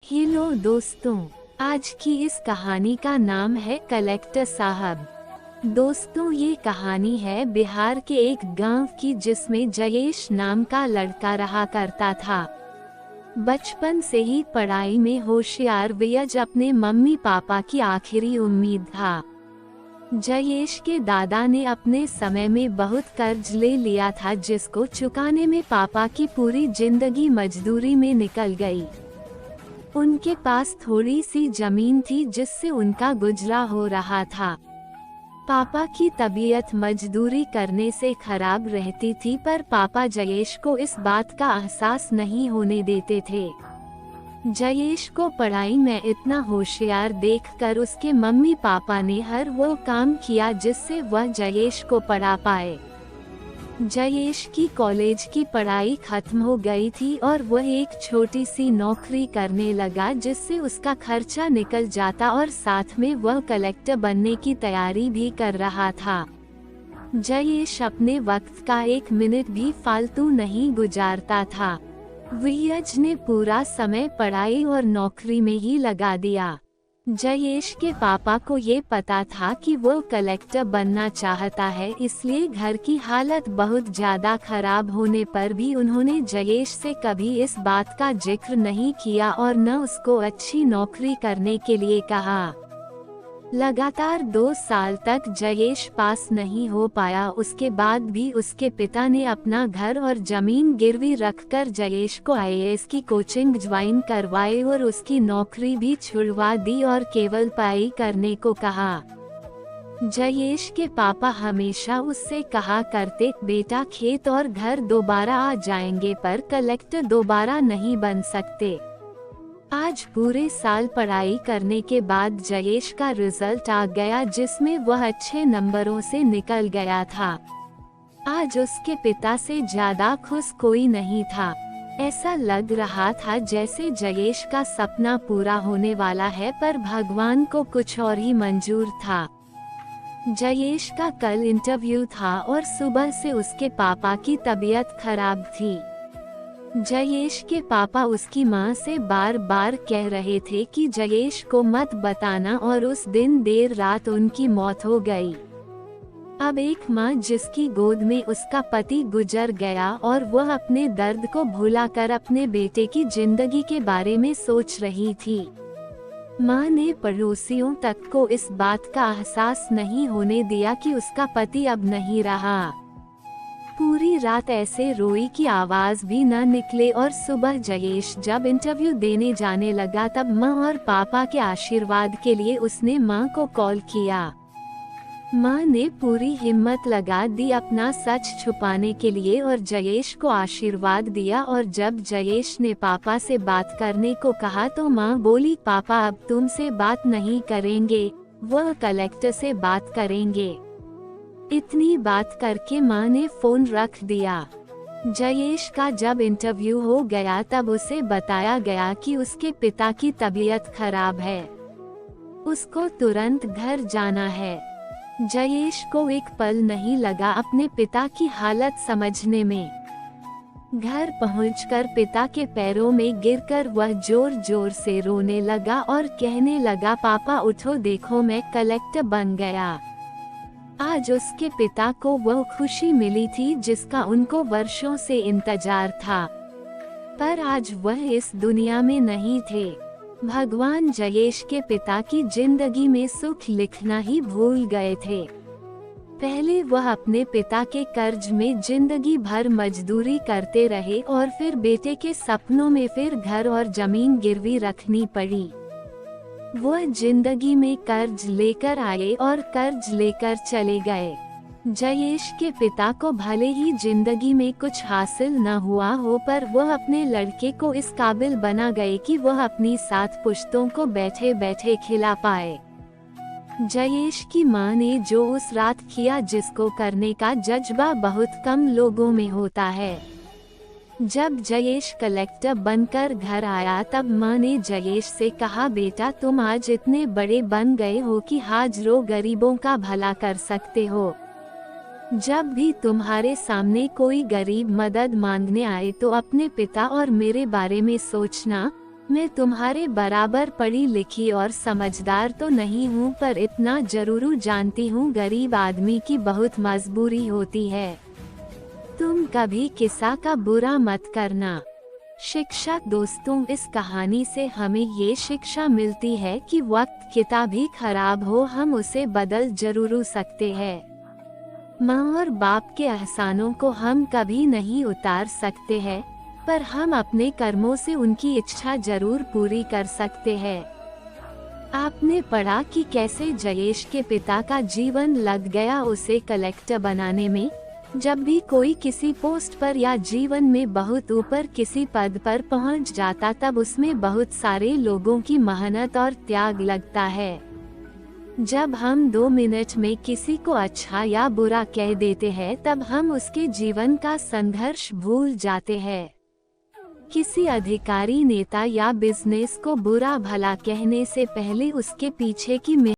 Hello दोस्तों, आज की इस कहानी का नाम है कलेक्टर साहब। दोस्तों, ये कहानी है बिहार के एक गांव की जिसमें जयेश नाम का लड़का रहा करता था। बचपन से ही पढ़ाई में होशियार वह अपने मम्मी पापा की आखिरी उम्मीद था। जयेश के दादा ने अपने समय में बहुत कर्ज ले लिया था जिसको चुकाने में पापा की पूरी जिंदगी मजदूरी में निकल गई। उनके पास थोड़ी सी जमीन थी जिससे उनका गुजरा हो रहा था। पापा की तबीयत मजदूरी करने से खराब रहती थी, पर पापा जयेश को इस बात का एहसास नहीं होने देते थे। जयेश को पढ़ाई में इतना होशियार देखकर उसके मम्मी पापा ने हर वो काम किया जिससे वह जयेश को पढ़ा पाए। जयेश की कॉलेज की पढ़ाई खत्म हो गई थी और वह एक छोटी सी नौकरी करने लगा जिससे उसका खर्चा निकल जाता और साथ में वह कलेक्टर बनने की तैयारी भी कर रहा था। जयेश अपने वक्त का एक मिनट भी फालतू नहीं गुजारता था। वह ने पूरा समय पढ़ाई और नौकरी में ही लगा दिया। जयेश के पापा को ये पता था कि वो कलेक्टर बनना चाहता है, इसलिए घर की हालत बहुत ज्यादा खराब होने पर भी उन्होंने जयेश से कभी इस बात का जिक्र नहीं किया और न उसको अच्छी नौकरी करने के लिए कहा। लगातार 2 साल तक जयेश पास नहीं हो पाया। उसके बाद भी उसके पिता ने अपना घर और जमीन गिरवी रखकर जयेश को आईएएस की कोचिंग ज्वाइन करवाई और उसकी नौकरी भी छुड़वा दी और केवल पढ़ाई करने को कहा। जयेश के पापा हमेशा उससे कहा करते, बेटा खेत और घर दोबारा आ जाएंगे पर कलेक्टर दोबारा नहीं बन सकते। आज पूरे साल पढ़ाई करने के बाद जयेश का रिजल्ट आ गया जिसमें वह अच्छे नंबरों से निकल गया था। आज उसके पिता से ज्यादा खुश कोई नहीं था। ऐसा लग रहा था जैसे जयेश का सपना पूरा होने वाला है, पर भगवान को कुछ और ही मंजूर था। जयेश का कल इंटरव्यू था और सुबह से उसके पापा की तबीयत खराब थी। जयेश के पापा उसकी मां से बार बार कह रहे थे कि जयेश को मत बताना और उस दिन देर रात उनकी मौत हो गई। अब एक मां जिसकी गोद में उसका पति गुजर गया और वह अपने दर्द को भुलाकर अपने बेटे की जिंदगी के बारे में सोच रही थी। मां ने पड़ोसियों तक को इस बात का एहसास नहीं होने दिया कि उसका पति अब नहीं रहा। पूरी रात ऐसे रोई कि आवाज भी न निकले और सुबह जयेश जब इंटरव्यू देने जाने लगा तब मां और पापा के आशीर्वाद के लिए उसने मां को कॉल किया। मां ने पूरी हिम्मत लगा दी अपना सच छुपाने के लिए और जयेश को आशीर्वाद दिया। और जब जयेश ने पापा से बात करने को कहा तो मां बोली, पापा अब तुमसे बात नहीं करेंगे, वह कलेक्टर से बात करेंगे। इतनी बात करके मां ने फोन रख दिया। जयेश का जब इंटरव्यू हो गया तब उसे बताया गया कि उसके पिता की तबीयत खराब है, उसको तुरंत घर जाना है। जयेश को एक पल नहीं लगा अपने पिता की हालत समझने में। घर पहुंचकर पिता के पैरों में गिरकर वह जोर जोर से रोने लगा और कहने लगा, पापा उठो, देखो मैं कलेक्टर बन गया। आज उसके पिता को वह खुशी मिली थी जिसका उनको वर्षों से इंतजार था, पर आज वह इस दुनिया में नहीं थे। भगवान जयेश के पिता की जिंदगी में सुख लिखना ही भूल गए थे। पहले वह अपने पिता के कर्ज में जिंदगी भर मजदूरी करते रहे और फिर बेटे के सपनों में फिर घर और जमीन गिरवी रखनी पड़ी। वह जिंदगी में कर्ज लेकर आए और कर्ज लेकर चले गए। जयेश के पिता को भले ही जिंदगी में कुछ हासिल न हुआ हो, पर वह अपने लड़के को इस काबिल बना गए कि वह अपनी 7 पुश्तों को बैठे बैठे खिला पाए। जयेश की मां ने जो उस रात किया जिसको करने का जज्बा बहुत कम लोगों में होता है। जब जयेश कलेक्टर बनकर घर आया तब मां ने जयेश से कहा, बेटा तुम आज इतने बड़े बन गए हो कि हाजारों गरीबों का भला कर सकते हो। जब भी तुम्हारे सामने कोई गरीब मदद मांगने आए तो अपने पिता और मेरे बारे में सोचना। मैं तुम्हारे बराबर पढ़ी लिखी और समझदार तो नहीं हूँ, पर इतना जरूर जानती हूँ गरीब आदमी की बहुत मजबूरी होती है। तुम कभी किसी का बुरा मत करना। शिक्षा। दोस्तों, इस कहानी से हमें ये शिक्षा मिलती है कि वक्त कितना भी खराब हो, हम उसे बदल जरूर सकते हैं। माँ और बाप के एहसानों को हम कभी नहीं उतार सकते हैं, पर हम अपने कर्मों से उनकी इच्छा जरूर पूरी कर सकते हैं। आपने पढ़ा कि कैसे जयेश के पिता का जीवन लग गया उसे कलेक्टर बनाने में। जब भी कोई किसी पोस्ट पर या जीवन में बहुत ऊपर किसी पद पर पहुंच जाता, तब उसमें बहुत सारे लोगों की मेहनत और त्याग लगता है। जब हम 2 मिनट में किसी को अच्छा या बुरा कह देते हैं, तब हम उसके जीवन का संघर्ष भूल जाते हैं। किसी अधिकारी, नेता या बिजनेस को बुरा भला कहने से पहले उसके पीछे की